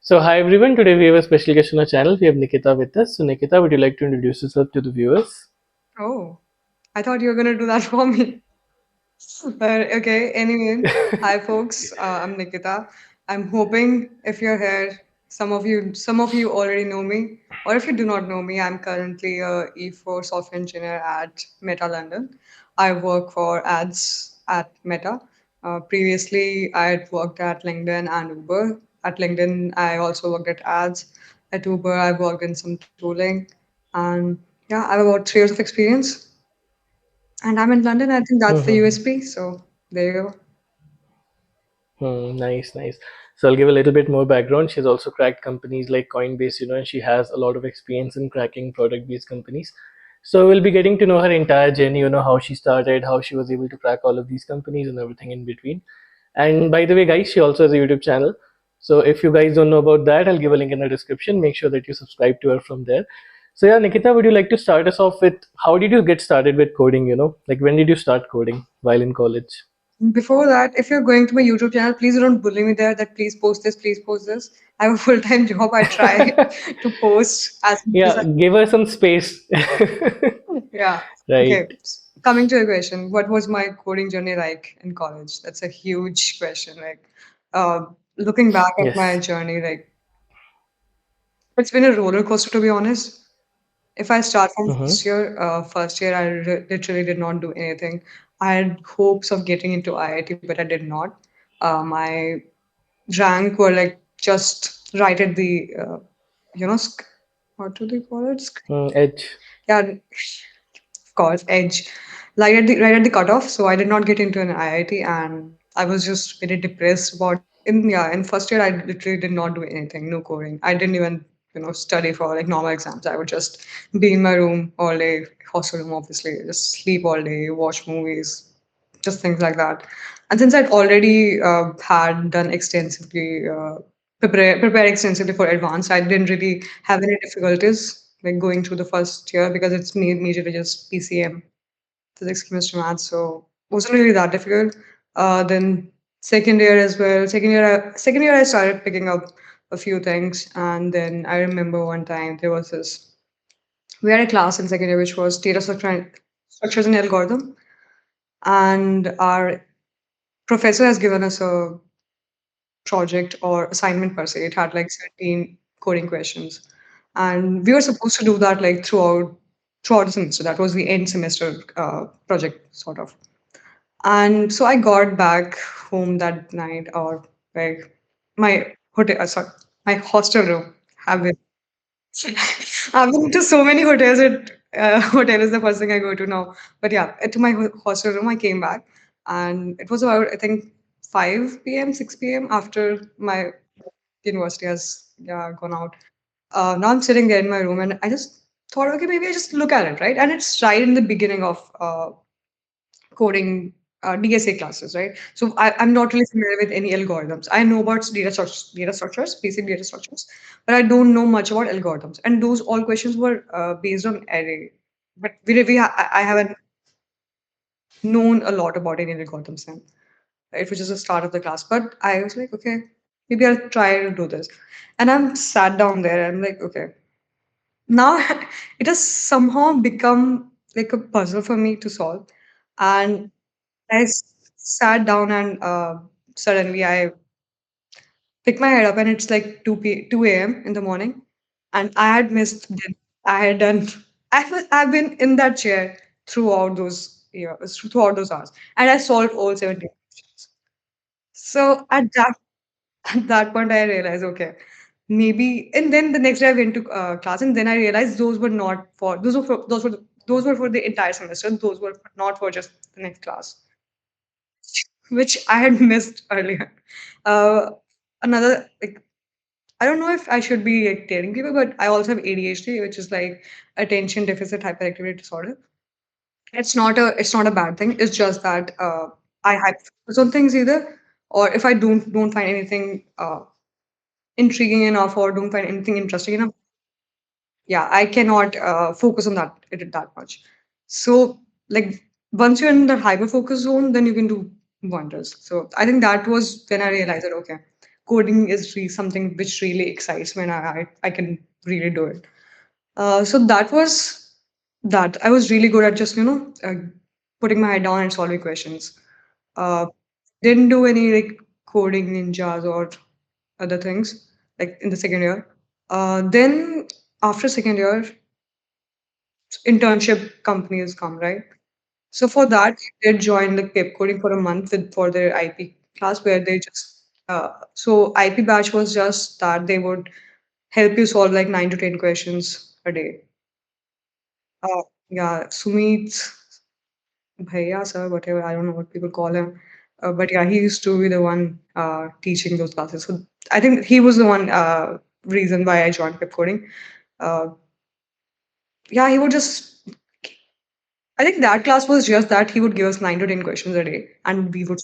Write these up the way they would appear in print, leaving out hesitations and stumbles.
So, hi everyone. Today we have a special guest on our channel. We have Nikita with us. So, Nikita, would you like to introduce yourself to the viewers? Oh, I thought you were gonna do that for me. But okay, anyway, hi folks. I'm Nikita. I'm hoping if you're here, some of you already know me, or if you do not know me, I'm currently a E4 software engineer at Meta London. I work for ads at Meta. Previously, I had worked at LinkedIn and Uber. At LinkedIn, I also worked at ads. At Uber, I worked in some tooling, and yeah, I have about 3 years of experience. And I'm in London. I think that's the Mm-hmm. USP. So there you go. Nice, nice. So, I'll give a little bit more background. She's also cracked companies like Coinbase, and she has a lot of experience in cracking product-based companies. So, we'll be getting to know her entire journey, how she started, how she was able to crack all of these companies, and everything in between. And by the way, guys, she also has a YouTube channel. So if you guys don't know about that, I'll give a link in the description. Make sure that you subscribe to her from there. So yeah, Nikita, would you like to start us off with how did you get started with coding? Like when did you start coding while in college? Before that, if you're going to my YouTube channel, please don't bully me there that please post this, please post this. I have a full time job. I try to post as much as Yeah, I. give her some space. Yeah. Right. Okay. Coming to your question, what was my coding journey like in college? That's a huge question. Looking back at my Yes. journey, it's been a roller coaster to be honest. If I start from Mm-hmm. first year I literally did not do anything. I had hopes of getting into IIT, but I did not. My rank were like just right at the, what do they call it? Edge. Yeah, of course, edge, right at the cutoff. So I did not get into an IIT, and I was just very depressed about it. In first year, I literally did not do anything, no coding. I didn't even study for like normal exams. I would just be in my room all day, hostel room, obviously, just sleep all day, watch movies, just things like that. And since I'd already had done extensively, prepare extensively for advanced, I didn't really have any difficulties like going through the first year because it's majorly just PCM, physics, chemistry, maths. So wasn't really that difficult. Then second year as well. Second year I started picking up a few things, and then I remember one time there was this. We had a class in second year which was structures and algorithm, and our professor has given us a project or assignment per se. It had like 17 coding questions. And we were supposed to do that like throughout the semester. That was the end semester project sort of. And so I got back home that night or like my sorry, my hostel room. Have been I've been to so many hotels. Hotel is the first thing I go to now. But yeah, to my hostel room, I came back, and it was about I think 5 p.m., 6 p.m. after my university has gone out. Now I'm sitting there in my room, and I just thought, okay, maybe I just look at it, right? And it's right in the beginning of coding DSA classes, right? So I'm not really familiar with any algorithms. I know about data structures, basic data structures, but I don't know much about algorithms. And those all questions were based on array. But I haven't known a lot about any algorithms then, right? Which is the start of the class. But I was like, okay, maybe I'll try to do this. And I'm sat down there and I'm like, okay. Now it has somehow become like a puzzle for me to solve. And sat down and suddenly I picked my head up and it's like 2 a.m. in the morning and I had missed dinner. I had done I've been in that chair throughout those hours and I solved all 17 questions. So at that point I realized okay maybe and then the next day I went to class and then I realized those were for the entire semester. Those were not for just the next class, which I had missed earlier. Uh, another like I don't know if I should be like, telling people, but I also have ADHD, which is like attention deficit hyperactivity disorder. It's not a bad thing. It's just that I hyperfocus on things either, or if I don't find anything intriguing enough or don't find anything interesting enough, yeah, I cannot focus on that much. So like once you're in the hyper focus zone, then you can do wonders. So I think that was when I realized that okay, coding is something which really excites me, and I can really do it. So that was that. I was really good at just putting my head down and solving questions. Uh, didn't do any like coding ninjas or other things like in the second year. Then after second year, internship companies come, right? So for that, I did join like pep coding for a month for their IP class where they just so IP batch was just that they would help you solve like 9 to 10 questions a day. Yeah, Sumit Bhaiya sir, whatever, I don't know what people call him. But yeah, he used to be the one teaching those classes. So I think he was the one reason why I joined pep coding. Uh, yeah, he would just I think that class was just that he would give us 9 to 10 questions a day, and we would.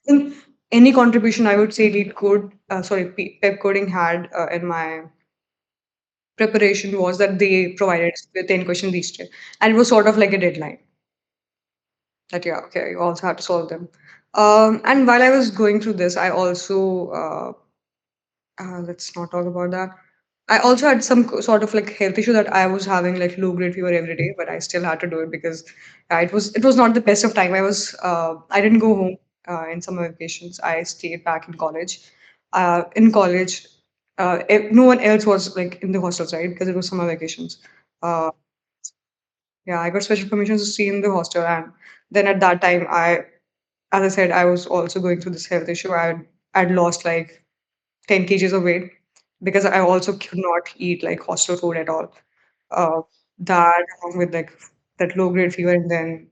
In any contribution, I would say lead code, pep coding had in my preparation was that they provided us with 10 questions each day, and it was sort of like a deadline that yeah, okay, you also have to solve them. And while I was going through this, I also let's not talk about that. I also had some sort of like health issue that I was having like low grade fever every day, but I still had to do it because it was not the best of time. I didn't go home in summer vacations. I stayed back in college. In college, no one else was like in the hostels, right? Because it was summer vacations. Uh, yeah, I got special permission to stay in the hostel, and then at that time, as I said, I was also going through this health issue. I'd lost like 10 kgs of weight because I also could not eat like hostel food at all. Uh, that along with like that low grade fever and then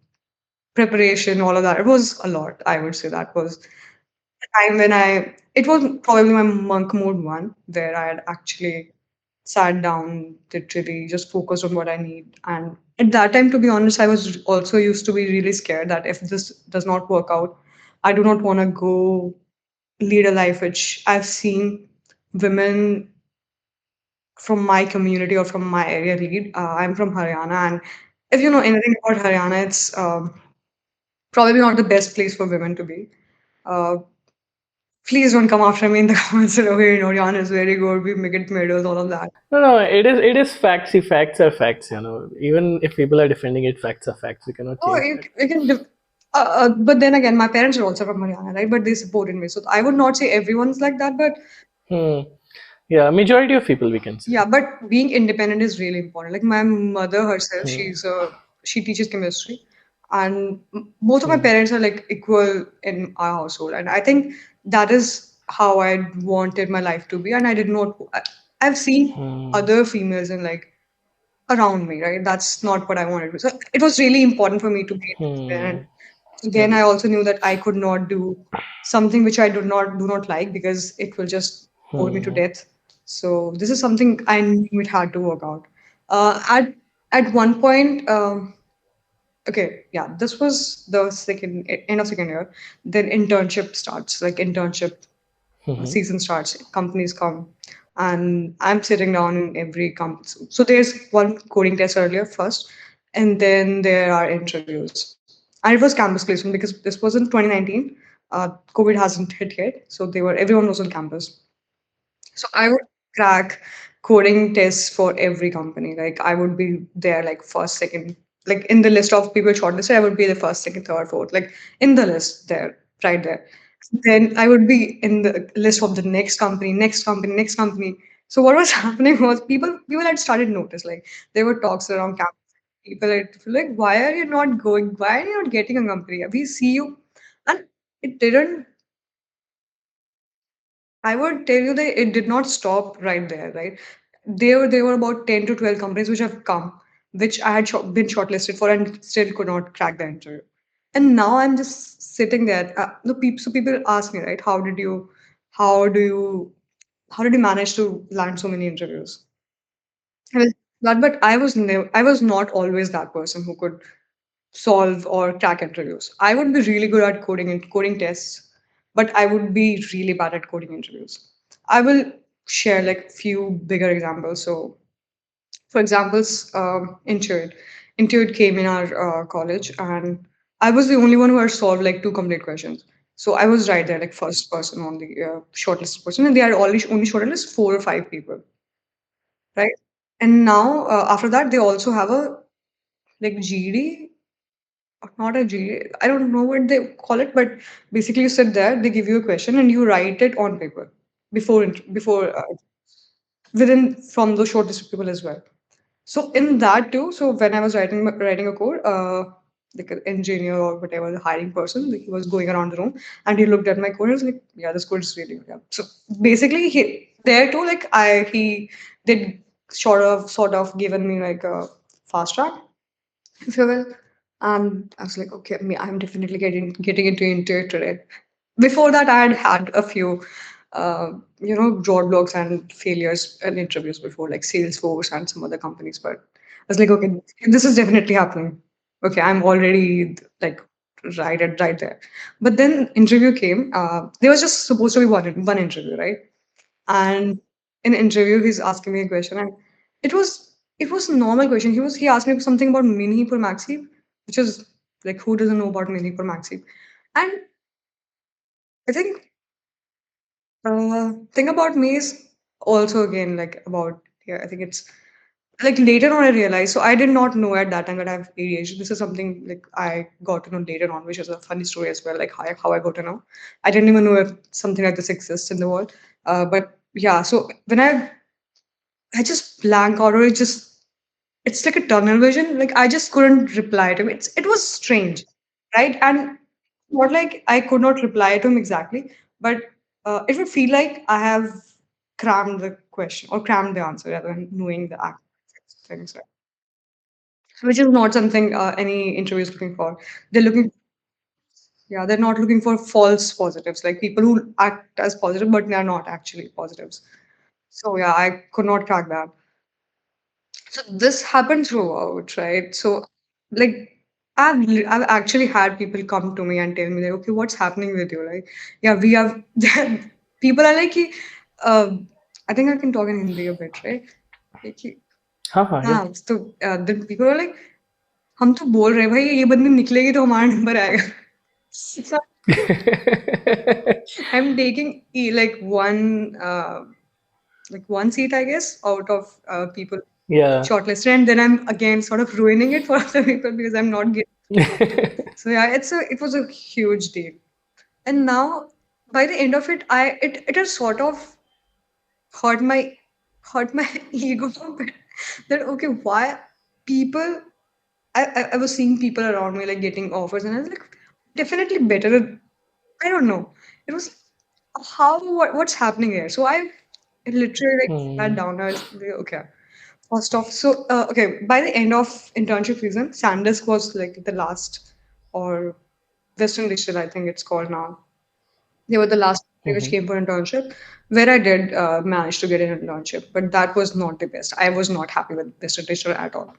preparation, all of that. It was a lot. I would say that was the time when it was probably my monk mode one where I had actually sat down, literally just focused on what I need. And at that time, to be honest, I was also used to be really scared that if this does not work out, I do not want to go lead a life which I've seen women from my community or from my area lead. I'm from Haryana, and if you know anything about Haryana, it's probably not the best place for women to be. Uh, please don't come after me in the comments. Okay, you know, Haryana is very good. We make it medals, all of that. No, no, it is facts. See, facts are facts. Even if people are defending it, facts are facts. We cannot Oh, change that. you can. But then again, my parents are also from Haryana, right? But they supported me, so I would not say everyone's like that. But Hmm. Yeah, majority of people we can say. yeah, but being independent is really important. Like my mother herself, Hmm. she teaches chemistry, and both of my Hmm. parents are like equal in our household, and I think that is how I wanted my life to be. And I did not. I've seen Hmm. other females in like around me, right? That's not what I wanted. So it was really important for me to be Hmm. independent. Again, I Correct. also knew that I could not do something which I do not like because it will just bore me to Hmm. death. So this is something I knew it had to work out. At one point, okay, yeah, this was the second end of second year. Then internship starts, like internship Hmm. season starts, companies come, and I'm sitting down in every company. So there's one coding test earlier first, and then there are interviews. And it was campus placement because this was in 2019. COVID hasn't hit yet, so everyone was on campus. So I would crack coding tests for every company. Like I would be there like first, second, like in the list of people shortlisted, I would be the first, second, third, fourth, like in the list there, right there. Then I would be in the list of the next company, next company, next company. So what was happening was people had started notice like there were talks around campus. People had like, why are you not going? Why are you not getting a company? We see you, and it didn't I would tell you that it did not stop right there, right? There were about 10 to 12 companies which have come, which I had been shortlisted for and still could not crack the interview. And now I'm just sitting there. So people ask me, right? How do you, how did you manage to land so many interviews? Well, but I was not always that person who could solve or crack interviews. I would be really good at coding and coding tests, but I would be really bad at coding interviews. I will share like few bigger examples. So, for examples, Intuit. Intuit came in our college, and I was the only one who had solved like two complete questions. So I was right there, like first person on the shortlisted person, and they are only shortlisted 4 or 5 people, right? And now after that, they also have a like GD, not a GD. I don't know what they call it, but basically you sit there, they give you a question, and you write it on paper before within from the shortlisted people as well. So in that too, so when I was writing a code, like an engineer or whatever the hiring person, like, he was going around the room and he looked at my code and was like, "Yeah, this code is really good." Yeah. So basically, he there too, like he did sort of given me like a fast track, if you will. And I was like, okay, I'm definitely getting into it today. Before that, I had a few, roadblocks and failures and interviews before, like Salesforce and some other companies. But I was like, okay, this is definitely happening. Okay, I'm already like right there. But then interview came. There was just supposed to be one interview, right? And in interview, he's asking me a question, and it was a normal question. He asked me something about mini per maxi, which is like who doesn't know about mini per maxi? And I think thing about me is also again like about yeah, I think it's like later on I realized. So I did not know at that time that I have ADHD. This is something like I got to know later on, which is a funny story as well. Like how I got to know. I didn't even know if something like this exists in the world. But yeah, so when I just blank out, or it's like a tunnel vision. Like I just couldn't reply to him. It was strange, right? And not like I could not reply to him exactly, but it would feel like I have crammed the question or crammed the answer rather than knowing the actual things, right? Which is not something any interview is looking for. They're looking, yeah, they're not looking for false positives, like people who act as positive but they are not actually positives. So yeah, I could not crack that. So this happened throughout, right? So like I've actually had people come to me and tell me like, okay, what's happening with you? Like, yeah, we have people are like, कि, uh, I think I can talk in Hindi a bit, right? Like, कि, Haha, yeah. हाँ, तो then people are like, हम तो बोल रहे हैं भाई ये बंदी निकलेगी तो हमारा नंबर आएगा. So I'm taking like one seat, I guess, out of people Yeah. shortlisted, and then I'm again sort of ruining it for other people because I'm not getting. So yeah, it was a huge deal, and now by the end of it, it has sort of hurt my hurt my ego a bit. That okay, why people? I was seeing people around me like getting offers, and I was like, definitely better. I don't know. It was what's happening here. So I literally like sat Hmm. down. I was like, okay. First off, so okay, by the end of internship season, Sandisk was like the last, or Western Digital, I think it's called now. They were the last company which Mhm. came for internship, where I did manage to get an internship, but that was not the best. I was not happy with Western Digital at all.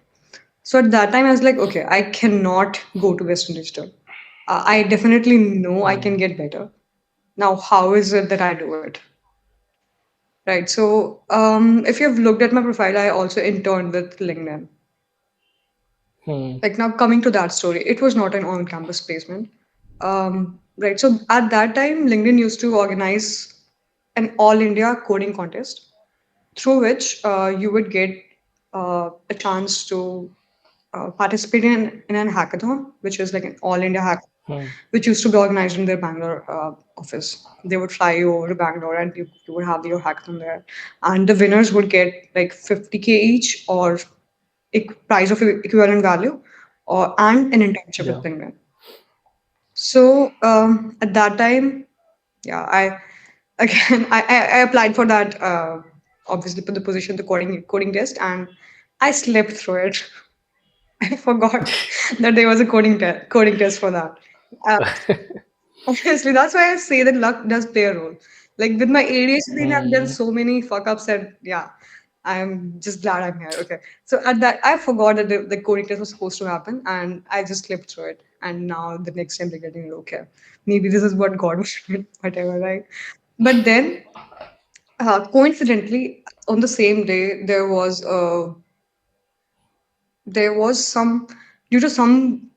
So at that time, I was like, okay, I cannot go to Western Digital. I definitely know I can Hmm. get better. Now, how is it that I do it? Right. So, if you've looked at my profile, I also interned with LinkedIn. Hmm. Like now, coming to that story, it was not an on-campus placement. Right. So at that time, LinkedIn used to organize an all-India coding contest through which you would get a chance to participate in an hackathon, which is like an all-India hackathon, Hmm. which used to be organized in their Bangalore office. They would fly you over to Bangalore and you would have your hackathon there. And the winners would get like 50K each or price of equivalent value and an internship with Yeah. LinkedIn. So at that time, yeah, I again I applied for that obviously for the position, the coding test, and I slept through it. I forgot that there was a coding test for that. Uh, Obviously, that's why I say that luck does play a role. Like with my ADHD, I've done Hmm. so many fuck ups that yeah, I'm just glad I'm here. Okay, so at that I forgot that the coding test was supposed to happen, and I just slipped through it. And now the next time they're getting it, okay, maybe this is what God wanted, whatever, right? But then, coincidentally, on the same day, there was some due to some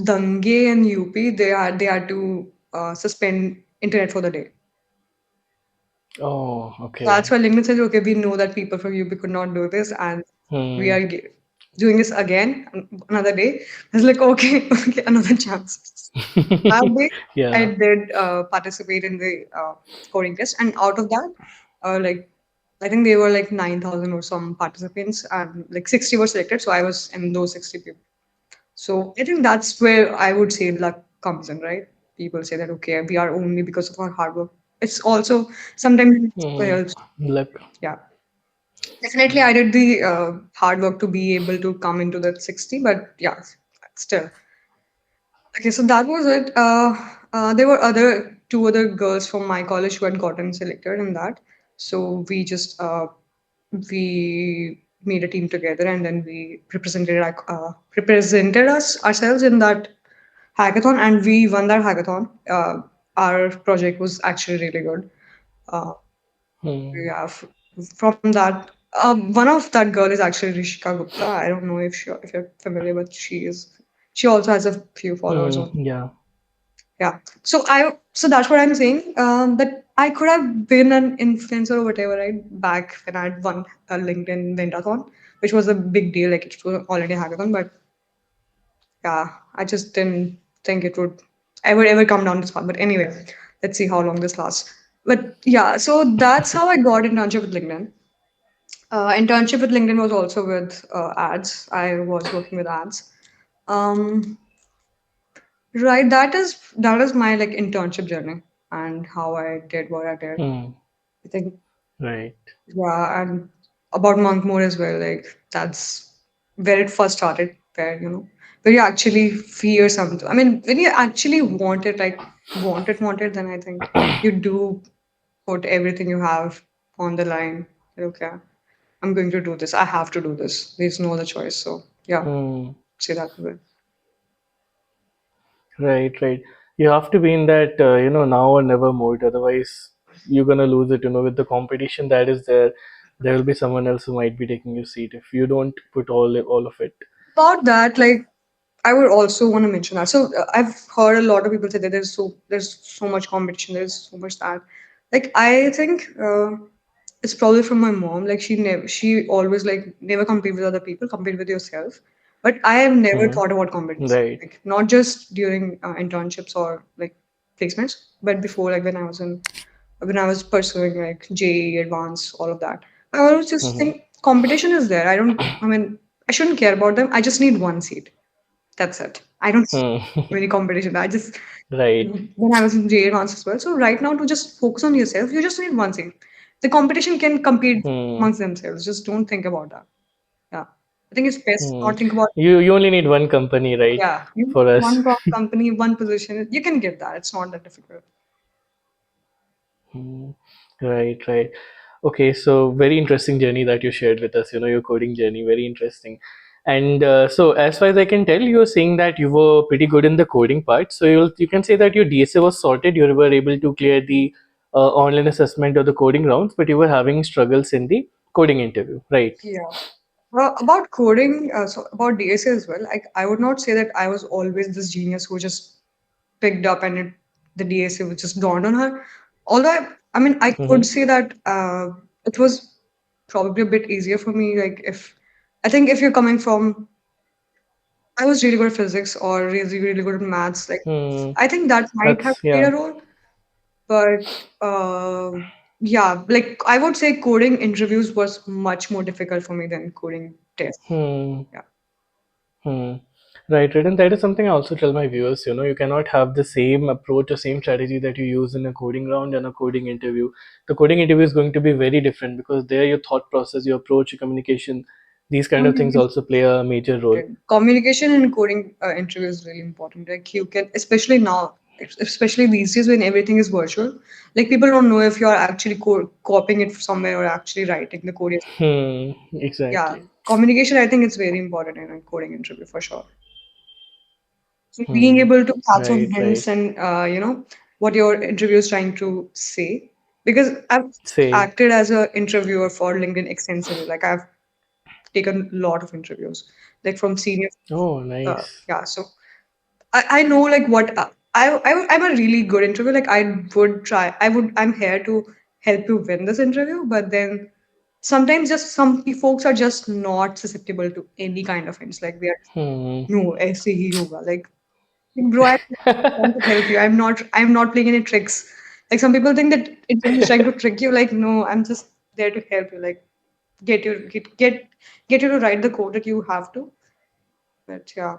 dange in UP. They had to suspend internet for the day. Oh, That's okay. why LinkedIn says, okay, we know that people from UP could not do this, and we Hmm. are doing this again another day. It's like, okay, okay, another chance. That day, I Yeah. did participate in the coding test, and out of that, like I think they were like 9,000 or some participants, and like 60 were selected. So I was in those 60 people. So I think that's where I would say luck comes in, right? People say that okay, we are only because of our hard work. It's also sometimes it Hmm. helps. Luck. Yeah, definitely. I did the hard work to be able to come into that 60, but yeah, still. Okay, so that was it. There were two other girls from my college who had gotten selected in that. So we made a team together, and then we represented us ourselves in that hackathon, and we won that hackathon. Our project was actually really good. Uh, Hmm. yeah, from that, one of that girl is actually Rishika Gupta. I don't know if you're familiar, but she is. She also has a few followers Hmm. on. Yeah. Yeah. So that's what I'm saying. That I could have been an influencer or whatever, right? Back when I had won a LinkedIn Ventathon, which was a big deal. Like it was already a hackathon, but yeah, I just didn't think it would ever come down this far. But anyway, let's see how long this lasts. But yeah, so that's how I got internship with LinkedIn. Internship with LinkedIn was also with ads. I was working with ads. Um, right, that is my like internship journey and how I did what I did. Hmm. I think Right. yeah, and about monk more as well. Like that's where it first started. Where you actually fear something. I mean, when you actually want it, like want it, then I think you do put everything you have on the line. Okay, I'm going to do this. I have to do this. There's no other choice. So yeah, Hmm. say that way. Right. Right. You have to be in that, now or never mode. Otherwise, you're gonna lose it. With the competition that is there, there will be someone else who might be taking your seat if you don't put all of it. About that, like I would also want to mention that. So I've heard a lot of people say that there's so much competition, there's so much that. Like I think it's probably from my mom. Like she always like never compete with other people, compete with yourself. But I have never Hmm. thought about competition, Right. like not just during internships or like placements, but before, like when I was pursuing like JEE, advanced, all of that. I always just Hmm. think competition is there. I mean, I shouldn't care about them. I just need one seat. That's it. I don't see Hmm. any competition. I just Right. when I was in JEE advanced as well. So right now to just focus on yourself, you just need one seat. The competition can compete Hmm. amongst themselves. Just don't think about that. Yeah. I think it's best Hmm. not think about You only need one company, right? yeah. You For us. one company, one position. You can get that. It's not that difficult. Hmm. Right. Right. Okay, so very interesting journey that you shared with us. Your coding journey, very interesting. And so, as far as I can tell, you were saying that you were pretty good in the coding part. So you can say that your DSA was sorted. You were able to clear the online assessment or the coding rounds, but you were having struggles in the coding interview, right? Yeah. Well, about coding, so about DSA as well, like I would not say that I was always this genius who just picked up and the DSA was just dawned on her. Although I mean, I could Mm-hmm. say that it was probably a bit easier for me. Like if I think if you're coming from, I was really good at physics or really good at maths. Like Hmm. I think that might have That's played yeah. a role. But yeah, like I would say coding interviews was much more difficult for me than coding tests. Hmm. Yeah. Hmm. Right, right. And that is something I also tell my viewers, you cannot have the same approach or same strategy that you use in a coding round and a coding interview. The coding interview is going to be very different because there your thought process, your approach, your communication, these kind of things Communication also play a major role. communication in coding interview is really important. Like you can, especially now, especially these days when everything is virtual, like people don't know if you're actually copying it somewhere or actually writing the code. Hmm. Yeah, Exactly. communication I think is very important in a coding interview for sure. So being Hmm. able to catch on Right, right. hints and what your interviewer is trying to say. Because I've Say. acted as an interviewer for LinkedIn extensively. Like I've taken a lot of interviews, like from senior. Oh, nice. Yeah, so I know like what. I'm a really good interviewer. Like I'm here to help you win this interview, but then sometimes just folks are just not susceptible to any kind of hints. Like we are, Hmm. no, ऐसे ही होगा. Like, bro, I'm trying to help you. I'm not playing any tricks. Like some people think that interview is trying to trick you. Like, no, I'm just there to help you. Like get you to write the code that you have to. But yeah.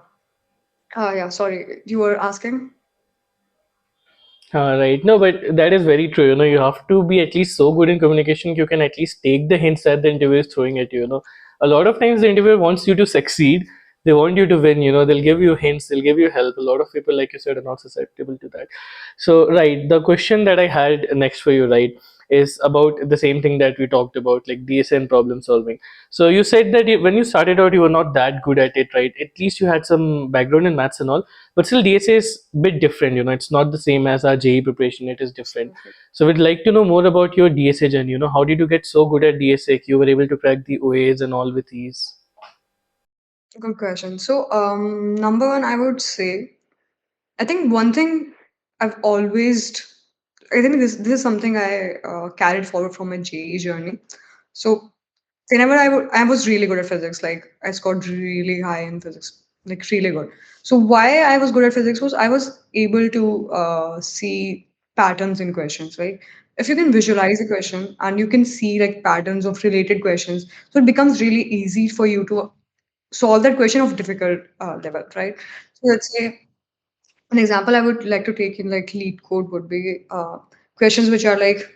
Yeah, sorry. You were asking? Right. No, but that is very true. You have to be at least so good in communication you can at least take the hints that the interviewer is throwing at you. A lot of times the interviewer wants you to succeed. They want you to win. They'll give you hints. They'll give you help. A lot of people, like you said, are not susceptible to that. So, right. The question that I had next for you, right, is about the same thing that we talked about, like DSA and problem solving. So you said that when you started out, you were not that good at it, right? At least you had some background in maths and all, but still DSA is a bit different. It's not the same as our JE preparation. It is different. Absolutely. So we'd like to know more about your DSA journey. How did you get so good at DSA? You were able to crack the OAs and all with ease. Good question. So, number one, I would say, I think one thing I've always, I think this is something I carried forward from my JE journey. So, whenever I was really good at physics. Like I scored really high in physics, like really good. So why I was good at physics was I was able to see patterns in questions, right? If you can visualize a question and you can see like patterns of related questions, so it becomes really easy for you to solve that question of difficult level, right? So let's say an example I would like to take in like lead code would be questions which are like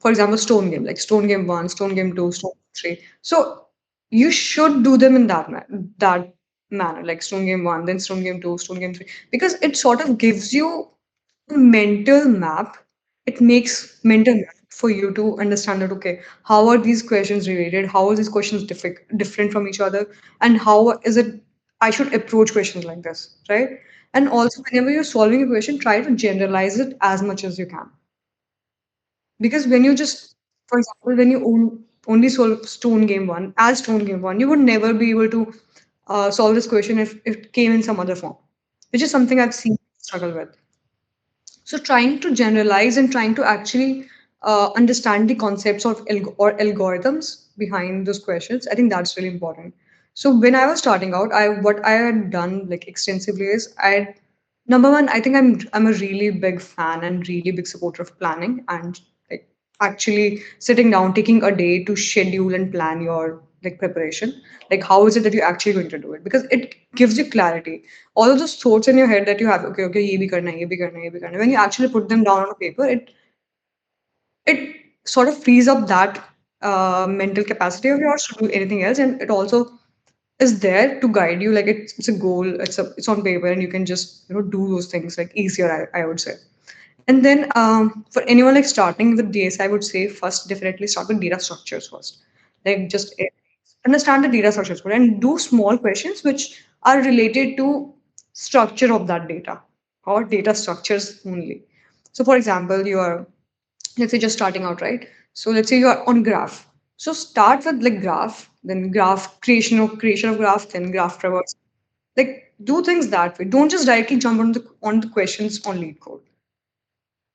for example stone game, like stone game 1, stone game 2, stone game 3. So you should do them in that manner, like stone game 1, then stone game 2, stone game 3, because it sort of gives you a mental map. It makes mental map for you to understand that, okay, how are these questions related, how are these questions different from each other, and how is it I should approach questions like this, right? And also, whenever you're solving a question, try to generalize it as much as you can. Because when you just, for example, when you only solve Stone Game 1 as Stone Game 1, you would never be able to solve this question if it came in some other form, which is something I've seen struggle with. So trying to generalize and trying to actually understand the concepts of or algorithms behind those questions, I think that's really important. So when I was starting out, I what I had done like extensively is I number one, I think I'm a really big fan and really big supporter of planning and like actually sitting down, taking a day to schedule and plan your like preparation. Like how is it that you're actually going to do it? Because it gives you clarity. All of those thoughts in your head that you have, okay, okay, ye bhi karna hai, ye bhi karna hai, ye bhi karna hai. When you actually put them down on a paper, it sort of frees up that mental capacity of yours to do anything else, and it also is there to guide you. Like it's a goal, it's on paper, and you can just do those things like easier. I would say. And then for anyone like starting with DSA, I would say first definitely start with data structures first. Like just understand the data structures first and do small questions which are related to structure of that data or data structures only. So for example, you are let's say just starting out, right? So let's say you are on graph. So start with like graph, then graph creation of graph, then graph traverse. Like do things that way. Don't just directly jump on the questions on lead code.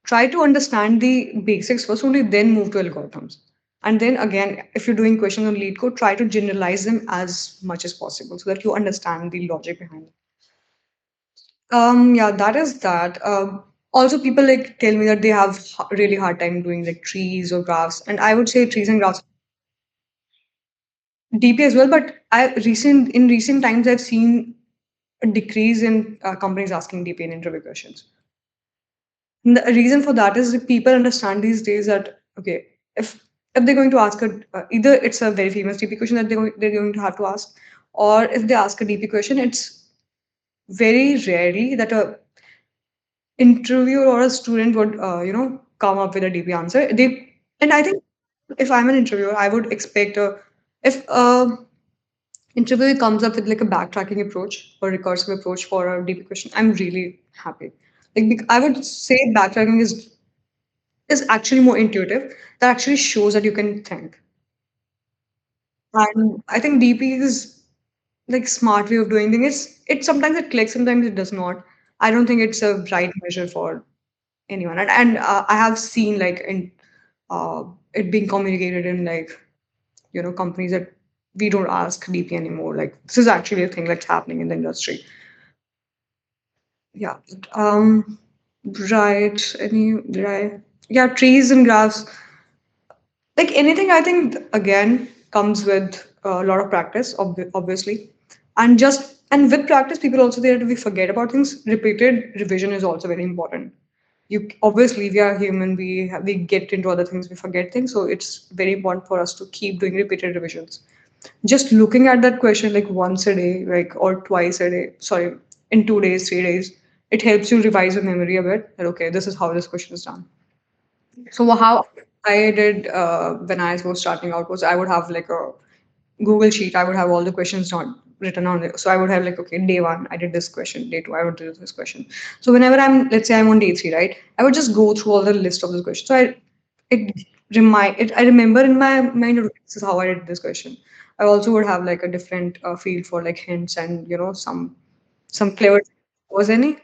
Try to understand the basics first, only then move to algorithms. And then again, if you're doing questions on lead code, try to generalize them as much as possible so that you understand the logic behind it. Yeah, that is that. Also, people like tell me that they have really hard time doing like trees or graphs, and I would say trees and graphs DP as well. But in recent times I've seen a decrease in companies asking DP in interview questions. And the reason for that is that people understand these days that okay, if they're going to ask either it's a very famous DP question that they're going to have to ask, or if they ask a DP question, it's very rarely that a interviewer or a student would come up with a DP answer. And I think if I'm an interviewer, I would expect a if a interviewer comes up with like a backtracking approach or recursive approach for a DP question, I'm really happy. Like I would say backtracking is actually more intuitive. That actually shows that you can think. And I think DP is like smart way of doing things. It sometimes it clicks, sometimes it does not. I don't think it's a right measure for anyone. And I have seen like in it being communicated in like companies that we don't ask DP anymore. Like this is actually a thing that's happening in the industry. Yeah. Right. Any right. Yeah, trees and graphs. Like anything, I think again comes with a lot of practice, obviously, and with practice, people also there we forget about things. Repeated revision is also very important. You obviously we are human, we get into other things, we forget things, so it's very important for us to keep doing repeated revisions. Just looking at that question like once a day, like or twice a day, sorry, in 2 days, 3 days, it helps you revise your memory a bit. That okay, this is how this question is done. So how I did when I was starting out was I would have like a Google sheet. I would have all the questions not written on it. So I would have like, okay, day one, I did this question. Day two, I would do this question. So whenever let's say I'm on day three, right? I would just go through all the list of the questions. It I remember in my mind, okay, this is how I did this question. I also would have like a different field for like hints and some clever was any.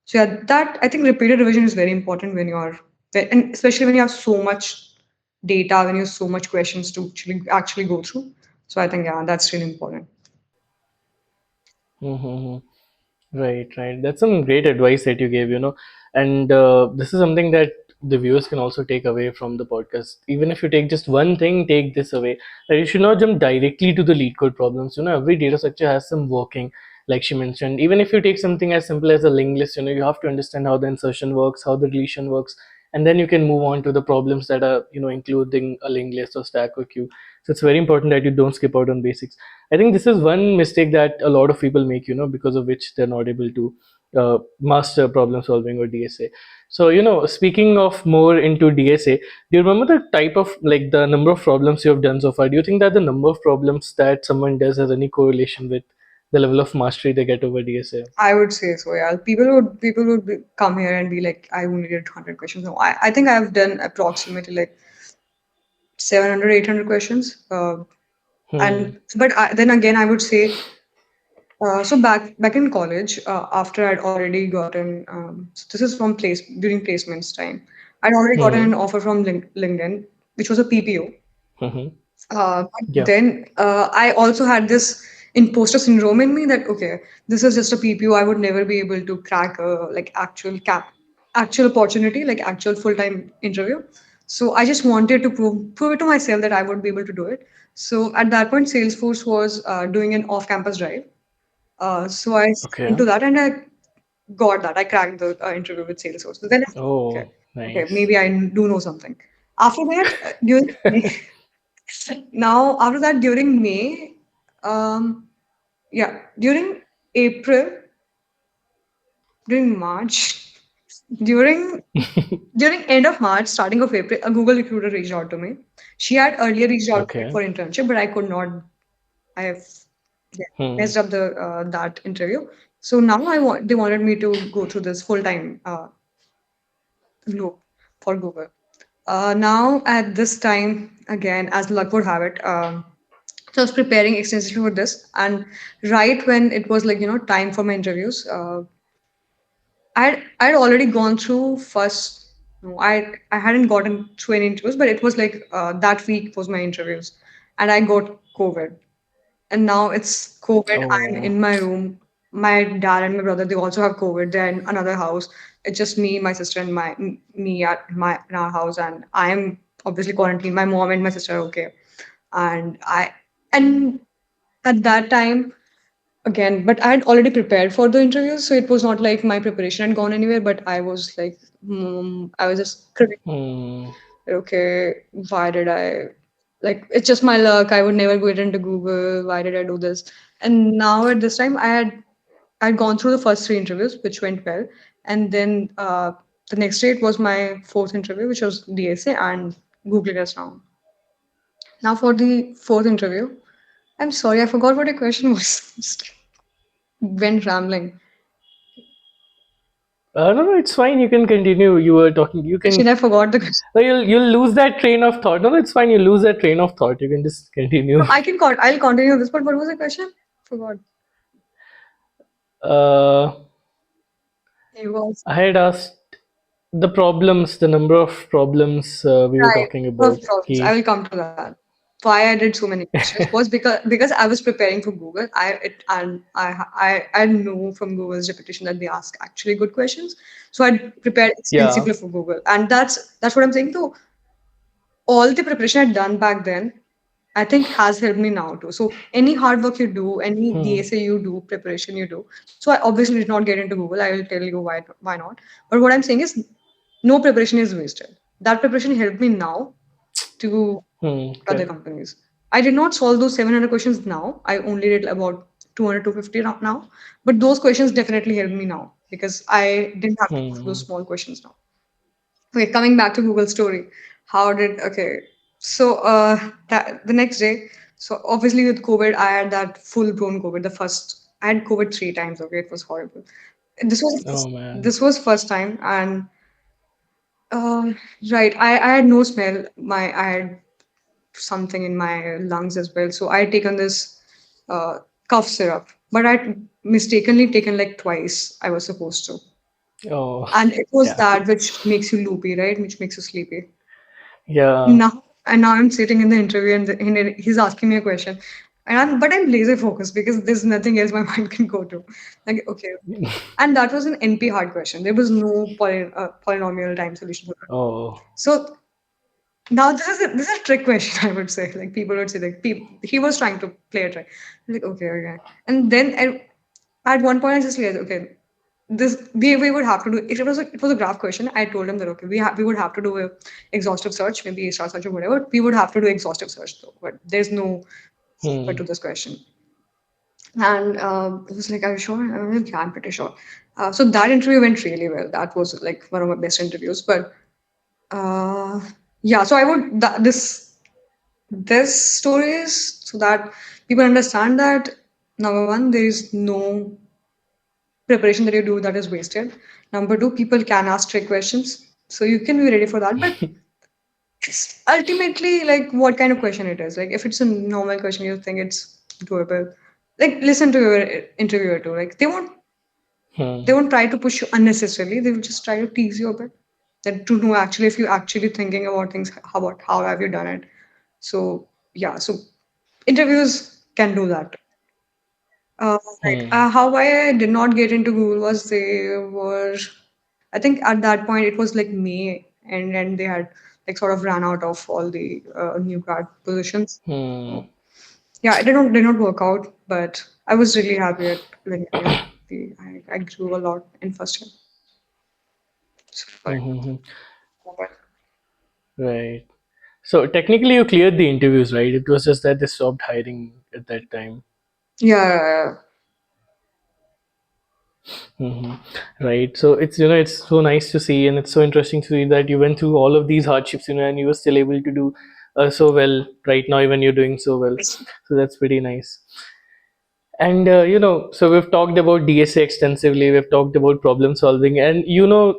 So yeah, that I think repeated revision is very important and especially when you have so much data, when you have so much questions to actually go through. So I think yeah, that's really important. Mm-hmm. Right, right. That's some great advice that you gave, and this is something that the viewers can also take away from the podcast. Even if you take just one thing, take this away that you should not jump directly to the lead code problems. Every data structure has some working, like she mentioned. Even if you take something as simple as a linked list, you have to understand how the insertion works, how the deletion works, and then you can move on to the problems that are, including a linked list or stack or queue. So it's very important that you don't skip out on basics. I think this is one mistake that a lot of people make, because of which they're not able to master problem solving or DSA. So, speaking of more into DSA, do you remember the type of like the number of problems you have done so far? Do you think that the number of problems that someone does has any correlation with the level of mastery they get over DSA? I would say so. Yeah, come here and be like, I only did 100 questions. No, I think I've done approximately like 700, 800 questions. Hmm. And but then again, I would say so back in college, after I'd already gotten so this is from place during placements time, I'd already gotten Hmm. an offer from LinkedIn, which was a PPO. Hmm. But Yeah. then I also had this imposter syndrome in me that okay, this is just a PPO. I would never be able to crack a like actual opportunity, like actual full time interview. So I just wanted to prove it to myself that I would be able to do it. So at that point, Salesforce was doing an off campus drive. So I Okay. into that and I got that. I cracked the interview with Salesforce. So then, okay, Oh, okay, nice. maybe I do know something. After that, during now after that during May, yeah, during April, during March, during during end of March, starting of April, a Google recruiter reached out to me. She had earlier reached out to me Okay. for internship, but I could not. I have yeah, Hmm. messed up that interview. So now they wanted me to go through this full time loop for Google. Now at this time again, as luck would have it, so I was preparing extensively for this, and right when it was like time for my interviews, I'd already gone through first. No, I hadn't gotten through any interviews, but it was like that week was my interviews, and I got COVID. And now it's COVID. I'm Oh. in my room. My dad and my brother, they also have COVID. They're in another house. It's just me, my sister, and me at my in our house, and I'm obviously quarantined. My mom and my sister are okay, and and at that time again, but I had already prepared for the interviews, so it was not like my preparation had gone anywhere. But I was like, I was just Hmm. okay, why did I like it's just my luck. I would never get into Google. Why did I do this? And now at this time I'd gone through the first three interviews, which went well. And then the next day it was my fourth interview, which was DSA and Google us now. Now for the fourth interview. I'm sorry, I forgot what your question was. Just went rambling. No, no, it's fine. You can continue. You were talking. You can. Actually, I forgot the question. No, you'll lose that train of thought. No, no, it's fine. You lose that train of thought. You can just continue. No, I'll continue this, but what was the question? Forgot. Uh, He was I had asked the problems, the number of problems we were right. talking Of about. problems. I He, will come to that. Why I did so many questions was because I was preparing for Google. I know from Google's reputation that they ask actually good questions. So I prepared yeah. extensively for Google, and that's what I'm saying. Though all the preparation I'd done back then, I think has helped me now too. So any hard work you do, any Hmm. DSA you do, preparation you do. So I obviously did not get into Google. I will tell you why not. But what I'm saying is no preparation is wasted. That preparation helped me now to Hmm. other Correct. companies. I did not solve those 700 questions now. I only did about 200 to 50 now. But those questions definitely helped me now because I didn't have to go through those Hmm. small questions now. Okay, coming back to Google story. How did okay? So that the next day, so obviously with COVID, I had that full blown COVID. The first I had COVID 3 times. Okay, it was horrible. This Oh was man. this was first time, and right, I had no smell. I had something in my lungs as well. So I had taken this uh, cough syrup, but I'd mistakenly taken like twice. I was supposed to, Oh, and it was yeah. that which makes you loopy, right? Which makes you sleepy. Yeah. Now I'm sitting in the interview and he's asking me a question, and I'm laser focused because there's nothing else my mind can go to. Like okay, and that was an NP hard question. There was no polynomial time solution for that. Oh. So now this is a trick question, I would say. Like people would say like he was trying to play a trick. Like okay, and then at one point I just realized okay, this we would have to do if it was a graph question. I told him that okay we would have to do a exhaustive search, maybe a star search or whatever. We would have to do exhaustive search though, but there's no but Hmm. to this question. And he was like, "Are you sure?" I'm like, "Yeah, I'm pretty sure." So that interview went really well. That was like one of my best interviews. But uh, yeah, so I would this story is so that people understand that number one, there is no preparation that you do that is wasted. Number two, people can ask trick questions, so you can be ready for that. But it's ultimately like what kind of question it is. Like if it's a normal question, you think it's doable. Like listen to your interviewer too. Like they Hmm. won't try to push you unnecessarily. They will just try to tease you a bit. That to know actually if you're actually thinking about things, how have you done it? So yeah, so interviews can do that. Right. Hmm. How I did not get into Google was I think at that point it was like May, and then they had like sort of ran out of all the new grad positions. Hmm. So, yeah, it did not work out, but I was really happy at like yeah, I grew a lot in first year. So, Hmm. Hmm. Right. So technically, you cleared the interviews, right? It was just that they stopped hiring at that time. yeah, Hmm. Right. So it's so nice to see, and it's so interesting to see that you went through all of these hardships, and you were still able to do so well right now. Even you're doing so well, so that's pretty nice. And so we've talked about DSA extensively. We've talked about problem solving, and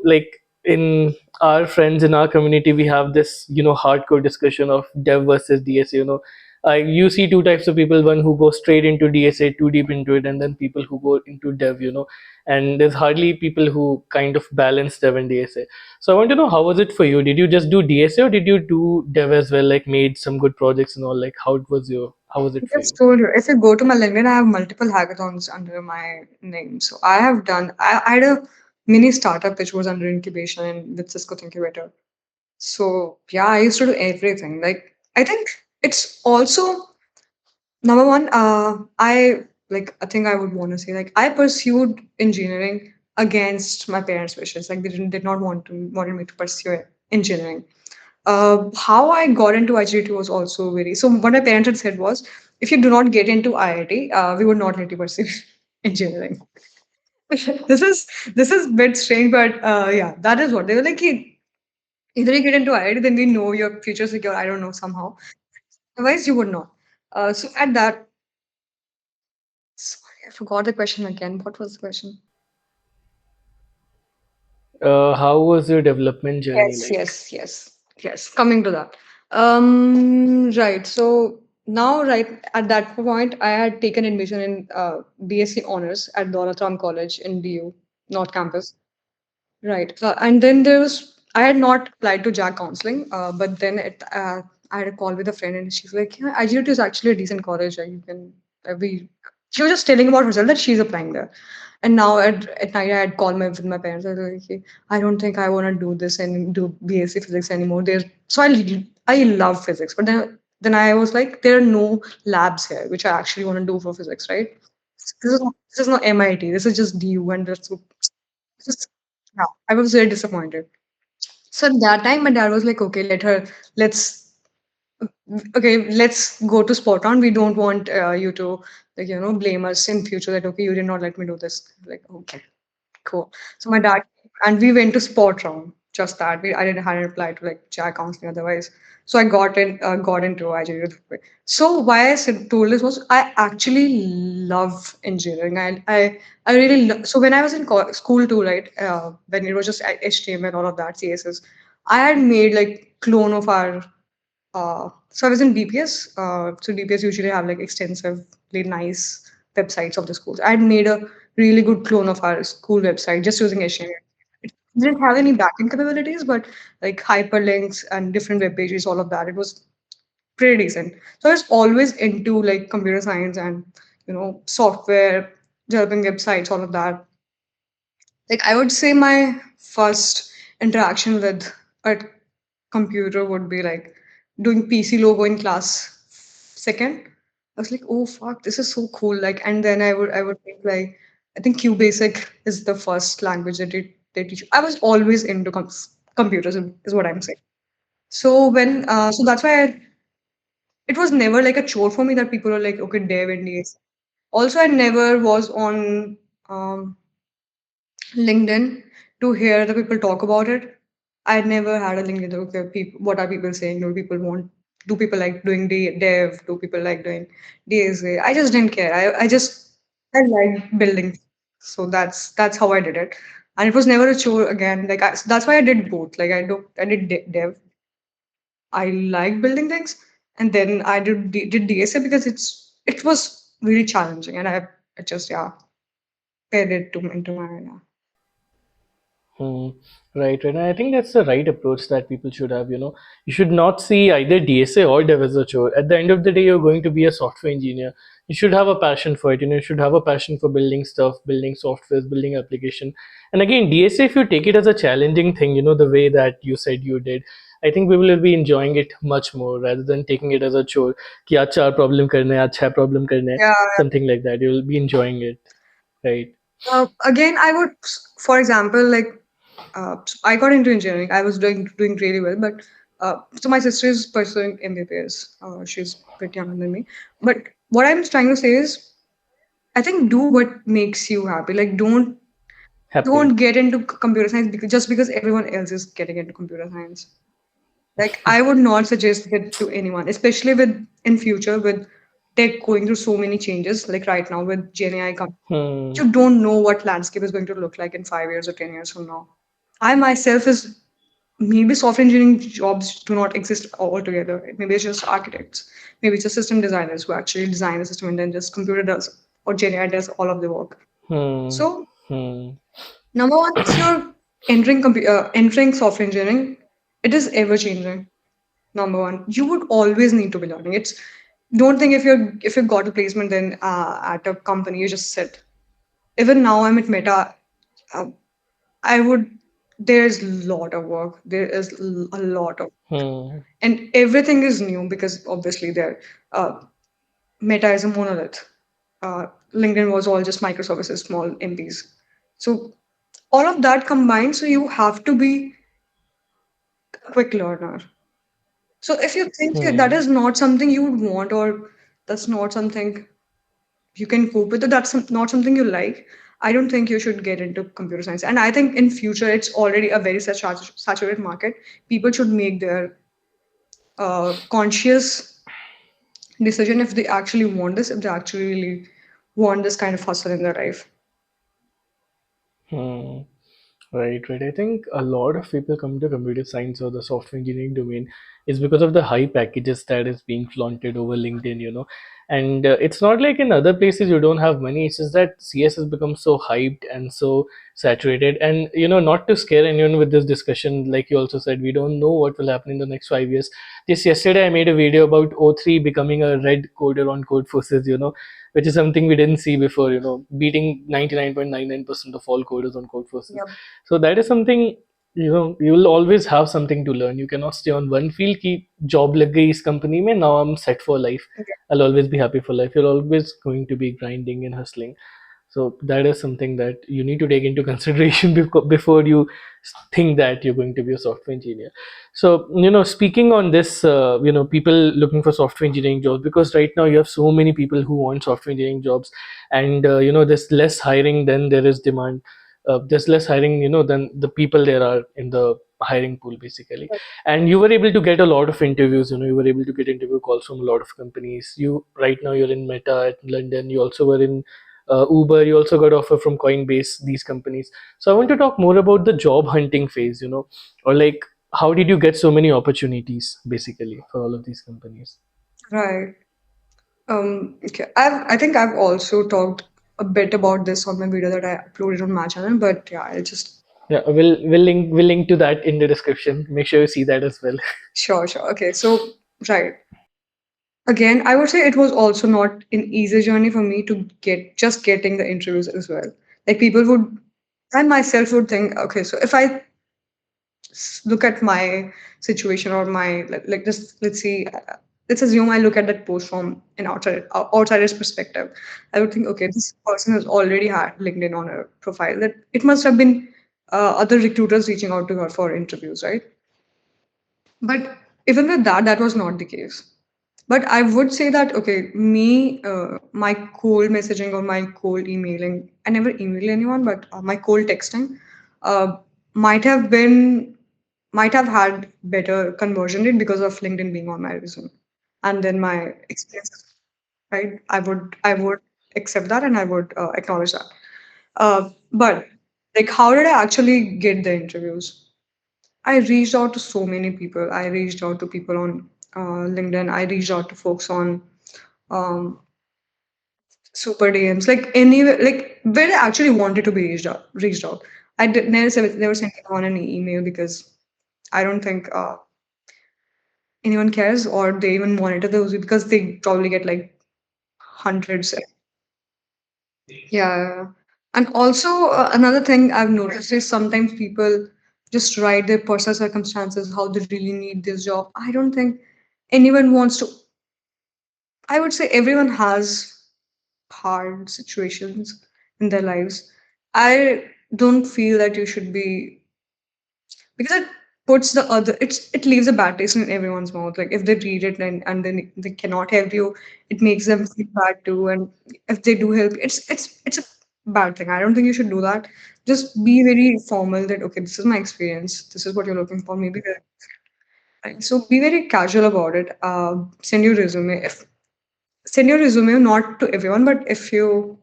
like in our friends in our community, we have this hardcore discussion of dev versus DSA. You see two types of people: one who go straight into DSA, too deep into it, and then people who go into dev. And there's hardly people who kind of balance dev and DSA. So I want to know, how was it for you? Did you just do DSA, or did you do dev as well? Like made some good projects and all. Like how was I it for just you? told you, if you go to my LinkedIn, I have multiple hackathons under my name. So I had a mini startup which was under incubation and with Cisco Incubator. So yeah, I used to do everything. Like I think it's also number one. I think I would want to say like I pursued engineering against my parents' wishes. Like they did not wanted me to pursue engineering. How I got into IGT was also very so. What my parents had said was, if you do not get into IIT, we would not let you pursue engineering. This is a bit strange, but yeah, that is what they were like. Either you get into IIT, then we know your future secure. I don't know somehow. Otherwise, you would not. So at that, sorry, I forgot the question again. What was the question? How was your development journey Yes, like? yes, yes, yes. Coming to that. Right. So now, right at that point, I had taken admission in BSc honors at Dorathram College in DU, North Campus. Right. And then there was, I had not applied to JAG counseling, but then I had a call with a friend and she's like, yeah, IGT is actually a decent college. You can be, she was just telling about herself that she's applying there. And now at night, I had called with my parents. I was like, "Okay, I don't think I want to do this and do BSc physics anymore. So I love physics, but then I was like, there are no labs here, which I actually want to do for physics, right? This is not MIT. This is just DU, and that's just, yeah, I was very disappointed. So at that time, my dad was like, okay, let's, okay, let's go to spot on. We don't want you to, like, blame us in future that, okay, you did not let me do this. Like, okay, cool. So my dad, and we went to sport round. Just that I didn't hadn't applied to like JAG counseling otherwise. So I got into IGU that way. So why I said told this was I actually love engineering. I really so when I was in school too, right? When it was just HTML and all of that CSS, I had made like clone of our so I was in DPS. So DPS usually have like extensively nice websites of the schools. I had made a really good clone of our school website just using HTML. It didn't have any backend capabilities, but like hyperlinks and different web pages, all of that. It was pretty decent. So I was always into like computer science and software, developing websites, all of that. Like I would say my first interaction with a computer would be like doing PC logo in class second. I was like, oh fuck, this is so cool. Like, and then I would think like, I think QBasic is the first language that they teach. I was always into computers, is what I'm saying. So so that's why it was never like a chore for me that people are like, okay, dev and DS. Also, I never was on um, LinkedIn to hear the people talk about it. I never had a LinkedIn. Okay, people, what are people saying? Do people want? Do people like doing dev? Do people like doing DSA? I just didn't care. I like building, so that's how I did it, and it was never a chore again. Like that's why I did both. Like I did dev. I like building things, and then I did DSA because it was really challenging, and I just paired it to into my Hmm. Right, right. And I think that's the right approach that people should have. You should not see either DSA or dev as a chore. At the end of the day, you're going to be a software engineer. You should have a passion for it. You should have a passion for building stuff, building softwares, building application. And again, DSA, if you take it as a challenging thing, the way that you said you did, I think we will be enjoying it much more rather than taking it as a chore. कि आज 4 problem करने हैं, आज 6 problem करने हैं, yeah. something like that. You will be enjoying it, right? Again, I would, for example, like so I got into engineering. I was doing really well, but so my sister is pursuing MBBS. She's a bit younger than me. But what I'm trying to say is, I think do what makes you happy. Like don't Happy. get into computer science just because everyone else is getting into computer science. Like I would not suggest it to anyone, especially with in future with tech going through so many changes. Like right now with GenAI coming, Hmm. you don't know what landscape is going to look like in 5 years or 10 years from now. I myself is maybe software engineering jobs do not exist altogether. Maybe it's just architects. Maybe it's just system designers who actually design the system and then just computer does or GenAI does all of the work. Hmm. So Hmm. number one, if you're entering software engineering, it is ever changing. Number one, you would always need to be learning. It's don't think if you got a placement then at a company you just sit. Even now I'm at Meta. Uh, I would. There's a lot of work. There is a lot of, Hmm. and everything is new because obviously there, Meta is a monolith. LinkedIn was all just microservices, small MPs. So all of that combined, so you have to be a quick learner. So if you think that Hmm. is not something you would want, or that's not something you can cope with it, that's not something you like, I don't think you should get into computer science. And I think in future it's already a very saturated market. People should make their conscious decision if they actually want this, if they actually really want this kind of hustle in their life. Hmm. Right, right. I think a lot of people come to computer science or the software engineering domain is because of the high packages that is being flaunted over LinkedIn, and it's not like in other places you don't have money. It's just that CS has become so hyped and so saturated. And not to scare anyone with this discussion, like you also said, we don't know what will happen in the next 5 years. Just yesterday I made a video about O3 becoming a red coder on code forces, which is something we didn't see before, beating 99.99% of all coders on code forces. Yep. So that is something, you will always have something to learn. You cannot stay on one field. Keep job lag gayi is company mein, now I'm set for life. I'll always be happy for life. You're always going to be grinding and hustling. So that is something that you need to take into consideration before you think that you're going to be a software engineer. So speaking on this, people looking for software engineering jobs, because right now you have so many people who want software engineering jobs, and there's less hiring than there is demand. There's less hiring than the people there are in the hiring pool, basically. And you were able to get a lot of interviews. You were able to get interview calls from a lot of companies. You right now you're in Meta at London. You also were in Uber. You also got offer from Coinbase, these companies. So I want to talk more about the job hunting phase, or like, how did you get so many opportunities basically for all of these companies? Right. Okay. I think I've also talked a bit about this on my video that I uploaded on my channel, but yeah, I'll just Yeah, we'll link to that in the description. Make sure you see that as well. sure, sure. Okay. So right. Again, I would say it was also not an easy journey for me to getting the interviews as well. Like people would, I myself would think, okay, so if I look at my situation or my like just let's see, let's assume I look at that post from an outsider's perspective. I would think, okay, this person has already had LinkedIn on her profile. That it must have been other recruiters reaching out to her for interviews, right? But even with that, that was not the case. But I would say that, okay, my cold messaging or my cold emailing, I never email anyone, but my cold texting uh, might have been, might have had better conversion rate because of LinkedIn being on my resume. And then my experiences, right? I would accept that and I would acknowledge that. But like, how did I actually get the interviews? I reached out to so many people. I reached out to people on LinkedIn. I reached out to folks on um, Super DMs, like anywhere, like where I actually wanted to be reached out. Reached out. I did, never sent anyone an email because I don't think anyone cares or they even monitor those because they probably get like hundreds. Yeah. And also, another thing I've noticed is sometimes people just write their personal circumstances, how they really need this job. I don't think anyone wants to. I would say everyone has hard situations in their lives. I don't feel that you should be, because it puts the other, it leaves a bad taste in everyone's mouth. Like if they read it and then they cannot help you, it makes them feel bad too. And if they do help, it's a bad thing. I don't think you should do that. Just be very formal that okay, this is my experience, this is what you're looking for, maybe right. So be very casual about it. Send your resume. If send your resume not to everyone, but if you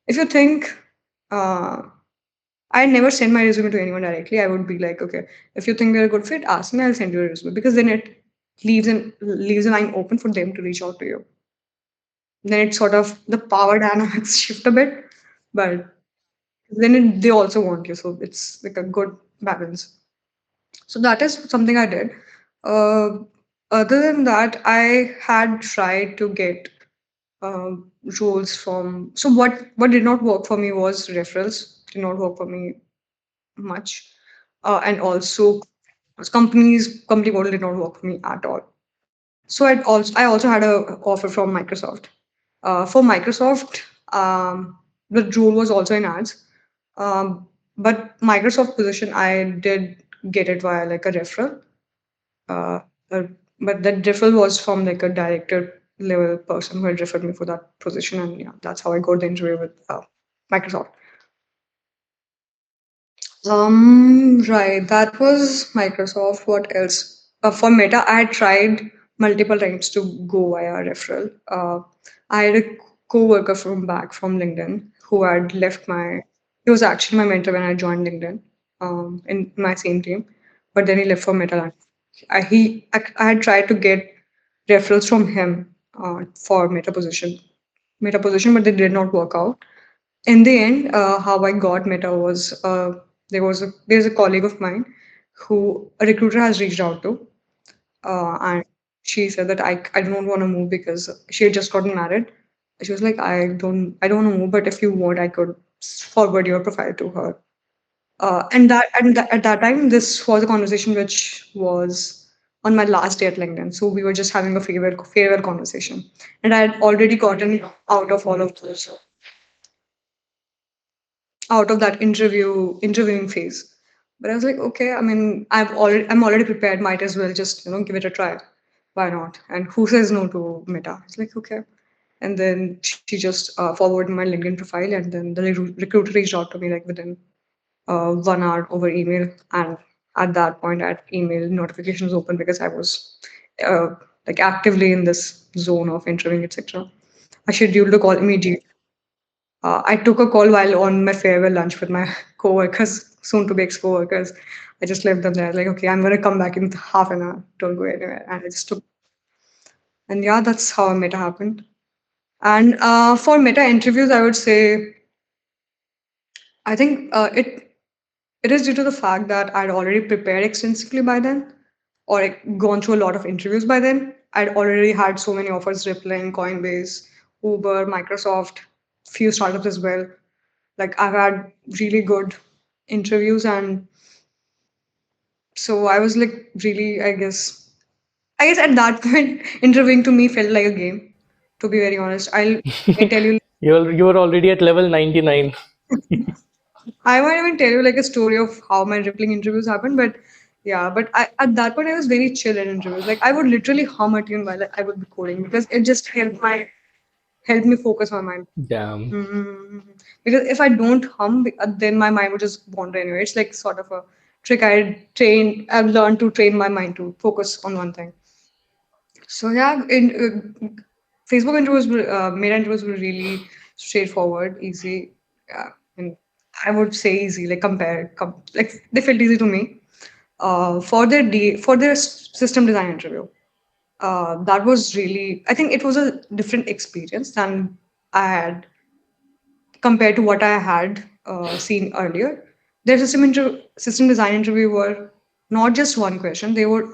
think uh, I never send my resume to anyone directly. I would be like, okay, if you think we're a good fit, ask me. I'll send you a resume because then it leaves a line open for them to reach out to you. Then it's sort of the power dynamics shift a bit, but then they also want you, so it's like a good balance. So that is something I did. Uh, Other than that, I had tried to get roles from. So what did not work for me was referrals. Did not work for me much, and also company model did not work for me at all. So I also had a offer from Microsoft. For Microsoft, the role was also in ads, but Microsoft position I did get it via like a referral. Uh, uh, but that referral was from like a director level person who had referred me for that position, and yeah, that's how I got the interview with Microsoft. Right. That was Microsoft. What else? For Meta, I had tried multiple times to go via referral. I had a co-worker from LinkedIn who had left my. He was actually my mentor when I joined LinkedIn, in my same team, but then he left for Meta. I had tried to get referrals from him for meta position, but they did not work out. In the end, how I got meta was there's a colleague of mine who a recruiter has reached out to, and she said that I don't want to move because she had just gotten married. She was like, I don't want to move, but if you want, I could forward your profile to her. At that time, this was a conversation which was on my last day at LinkedIn. So we were just having a farewell conversation, and I had already gotten out of that interviewing phase. But I was like, okay, I mean, I'm already prepared. Might as well just give it a try. Why not? And who says no to Meta? It's like okay. And then she just forwarded my LinkedIn profile, and then the recruiter reached out to me like within 1 hour over email. And at that point, I had email notifications open because I was uh, like actively in this zone of interviewing, etc. I scheduled a call immediately. I took a call while on my farewell lunch with my coworkers, soon to be ex-coworkers. I just left them there, like, okay, I'm gonna come back in half an hour. Don't go anywhere. And I just took, and yeah, that's how Meta happened. And for Meta interviews, I would say, I think it is due to the fact that I'd already prepared extensively by then, or like, gone through a lot of interviews by then. I'd already had so many offers: Rippling, Coinbase, Uber, Microsoft, few startups as well. Like I've had really good interviews, and so I was like really, I guess at that point, interviewing to me felt like a game. To be very honest, I tell you, You're already at level 99. I won't even tell you like a story of how my rippling interviews happened, but yeah, at that point I was very chill in interviews. Like I would literally hum a tune while I would be coding because it just helped me focus my mind. Damn. Mm-hmm. Because if I don't hum, then my mind would just wander anyway. It's like sort of a trick I've learned to train my mind to focus on one thing. So yeah, in Facebook interviews, meta interviews were really straightforward, easy. Yeah, and I would say easy, like like they felt easy to me. For their system design interview, that was really, I think it was a different experience than I had compared to what I had seen earlier. Their system design interview were not just one question. They would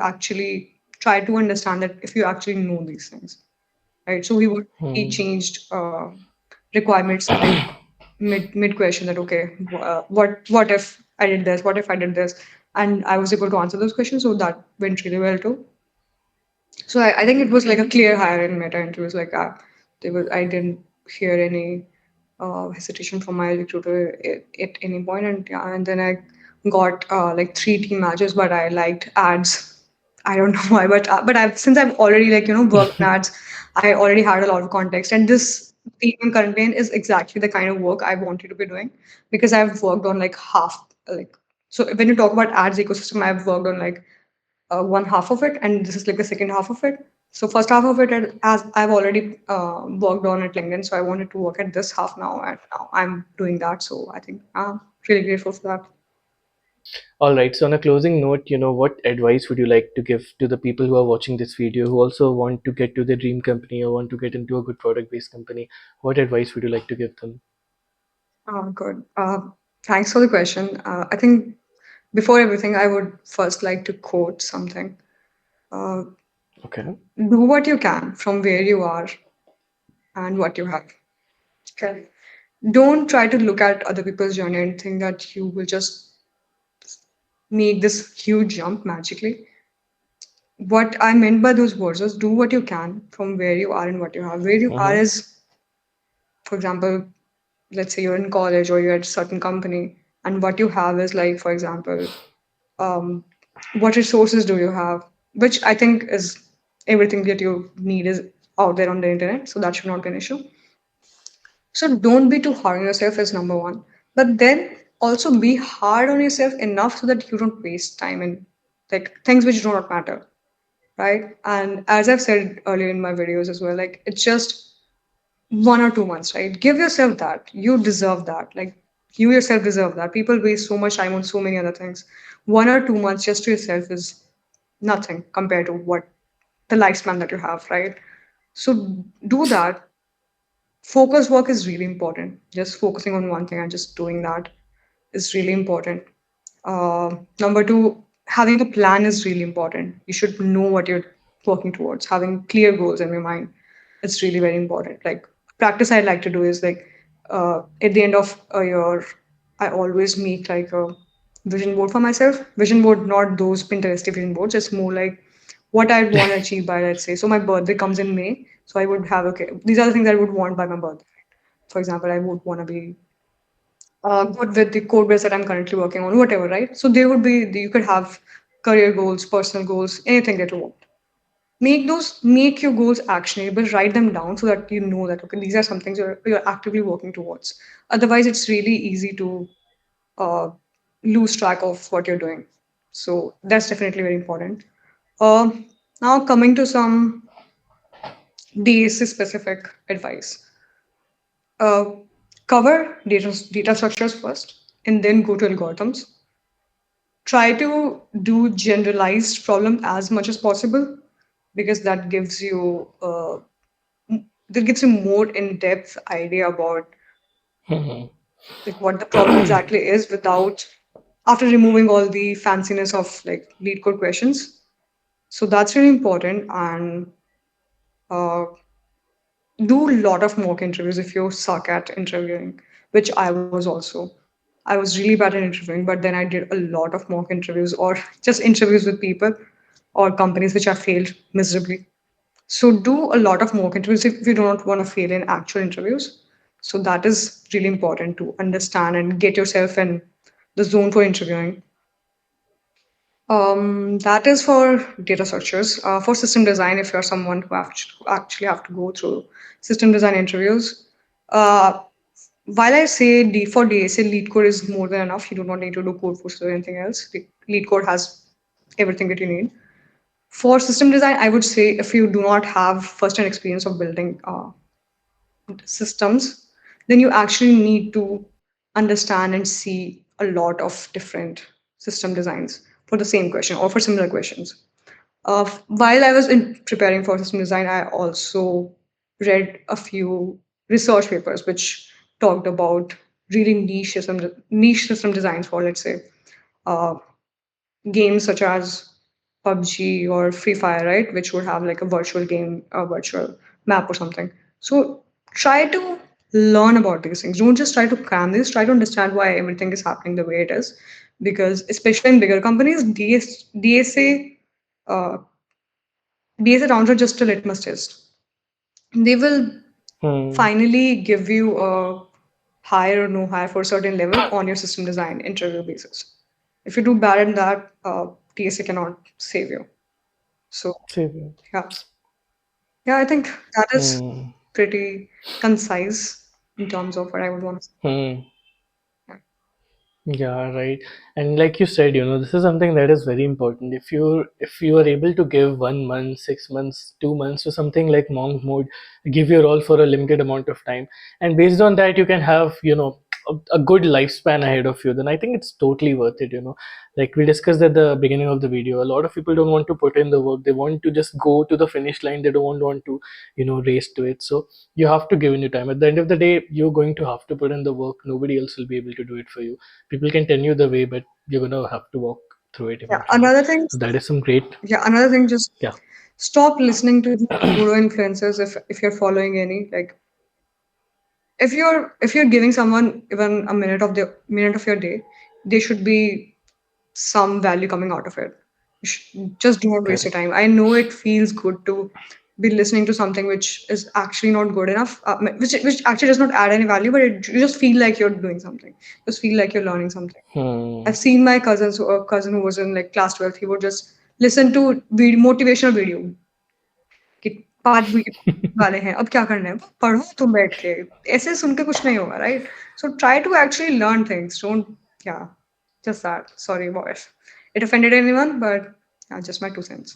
actually try to understand that if you actually know these things, right? So he Hmm. changed requirements like mid question that okay, what if I did this? What if I did this? And I was able to answer those questions, so that went really well too. So I think it was like a clear hire in meta interviews. Like I didn't hear any hesitation from my recruiter at any point, and yeah, and then I got like three team matches, but I liked ads. I don't know why, but I've already worked in ads, I already had a lot of context, and this team I'm currently in is exactly the kind of work I wanted to be doing because I've worked on like half like so when you talk about ads ecosystem, I've worked on like one half of it, and this is like the second half of it. So first half of it, as I've already worked on at LinkedIn, so I wanted to work at this half now, and now I'm doing that. So I think I'm really grateful for that. All right. So on a closing note, what advice would you like to give to the people who are watching this video who also want to get to their dream company or want to get into a good product-based company? What advice would you like to give them? Good. Thanks for the question. I think before everything, I would first like to quote something. Uh, Okay. do what you can from where you are and what you have. Okay. Don't try to look at other people's journey and think that you will just make this huge jump magically. What I meant by those words was do what you can from where you are and what you have. Where you are Mm-hmm. is, for example, let's say you're in college or you're at a certain company, and what you have is like, for example, um, what resources do you have? Which I think is everything that you need is out there on the internet, so that should not be an issue. So don't be too hard on yourself is number one. But then also be hard on yourself enough so that you don't waste time in like things which do not matter, right? And as I've said earlier in my videos as well, like it's just 1 or 2 months, right? Give yourself that. You deserve that. Like you yourself deserve that. People waste so much time on so many other things. 1 or 2 months just to yourself is nothing compared to what the lifespan that you have, right? So do that. Focus work is really important. Just focusing on one thing and just doing that is really important. Number two, having a plan is really important. You should know what you're working towards. Having clear goals in your mind, it's really very important. Like practice I like to do is like at the end of a year, I always make like a vision board for myself. Vision board, not those Pinterest vision boards. It's more like what I'd want to achieve by, let's say. So my birthday comes in May, so I would have, okay, these are the things I would want by my birthday. For example, I would want to be good with the code base that I'm currently working on, whatever, right? So there would be, you could have career goals, personal goals, anything that you want. Make your goals actionable, write them down so that you know that, okay, these are some things you're actively working towards. Otherwise, it's really easy to uh, lose track of what you're doing. So that's definitely very important. Now coming to some DSA specific advice. Uh, Cover data structures first, and then go to algorithms. Try to do generalized problem as much as possible because that gives you more in-depth idea about Hmm. like what the problem exactly is without after removing all the fanciness of like lead code questions. So that's really important. And uh, do a lot of mock interviews if you suck at interviewing, which I was also. I was really bad at interviewing, but then I did a lot of mock interviews or just interviews with people or companies which I failed miserably. So do a lot of mock interviews if you do not want to fail in actual interviews. So that is really important to understand and get yourself in the zone for interviewing. That is for data structures. For system design, if you're someone who actually have to go through system design interviews, uh, while I say for DSA, lead code is more than enough. You do not need to do code forces or anything else. The lead code has everything that you need. For system design, I would say if you do not have first-hand experience of building systems, then you actually need to understand and see a lot of different system designs for the same question or for similar questions. While I was preparing for system design, I also read a few research papers which talked about really niche system designs for, let's say, uh, games such as PUBG or Free Fire, right? Which would have like a virtual game, a virtual map or something. So try to learn about these things. Don't just try to cram this. Try to understand why everything is happening the way it is. Because especially in bigger companies, uh, DSA rounds are just a litmus test. They will Hmm. finally give you a higher or no higher for a certain level on your system design interview basis. If you do bad in that, TSA cannot save you. So Save you. yeah, yeah, I think that is Hmm. pretty concise in terms of what I would want to say. Hmm. Yeah. Yeah, right. And like you said, this is something that is very important. If you are able to give 1 month, 6 months, 2 months, or something like monk mode, give your all for a limited amount of time, and based on that, you can have a good lifespan ahead of you. Then I think it's totally worth it. Like we discussed at the beginning of the video, a lot of people don't want to put in the work. They want to just go to the finish line. They don't want to, race to it. So you have to give in your time. At the end of the day, you're going to have to put in the work. Nobody else will be able to do it for you. People can tell you the way, but you're gonna have to walk through it Yeah. eventually. So that is some great. Another thing, just Yeah. stop listening to the pseudo influencers if you're following any. Like if you're giving someone even a minute of your day, there should be some value coming out of it. Just do not waste your Correct. time. I know it feels good to be listening to something which is actually not good enough, which actually does not add any value, but you just feel like you're doing something. Just feel like you're learning something. Hmm. I've seen my cousin who was in like class 12th. He would just listen to motivational video कि 5 week वाले हैं अब क्या करना है पढ़ो तुम बैठ के ऐसे सुन के कुछ नहीं होगा right so try to actually learn things don't ya just that sorry boys it offended anyone but yeah, just my 2 cents.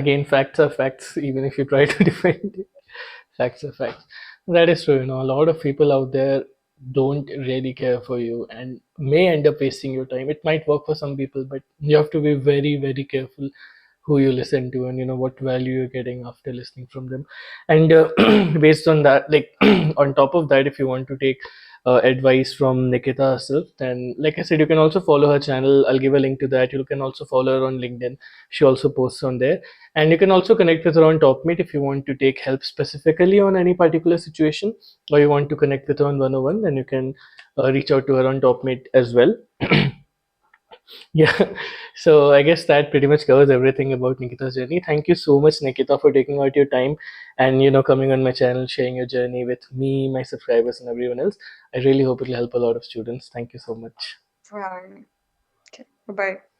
Again, facts are facts, even if you try to defend it. Facts are facts. That is true. A lot of people out there, don't really care for you and may end up wasting your time. It might work for some people, but you have to be very, very careful who you listen to and what value you're getting after listening from them. And based on that, like on top of that, if you want to take advice from Nikita herself, then like I said, you can also follow her channel. I'll give a link to that. You can also follow her on LinkedIn. She also posts on there. And you can also connect with her on TopMeet if you want to take help specifically on any particular situation, or you want to connect with her on 101, then you can reach out to her on TopMeet as well. Yeah. So I guess that pretty much covers everything about Nikita's journey. Thank you so much, Nikita, for taking out your time and coming on my channel, sharing your journey with me, my subscribers, and everyone else. I really hope it will help a lot of students. Thank you so much. Fine. Okay. Bye bye.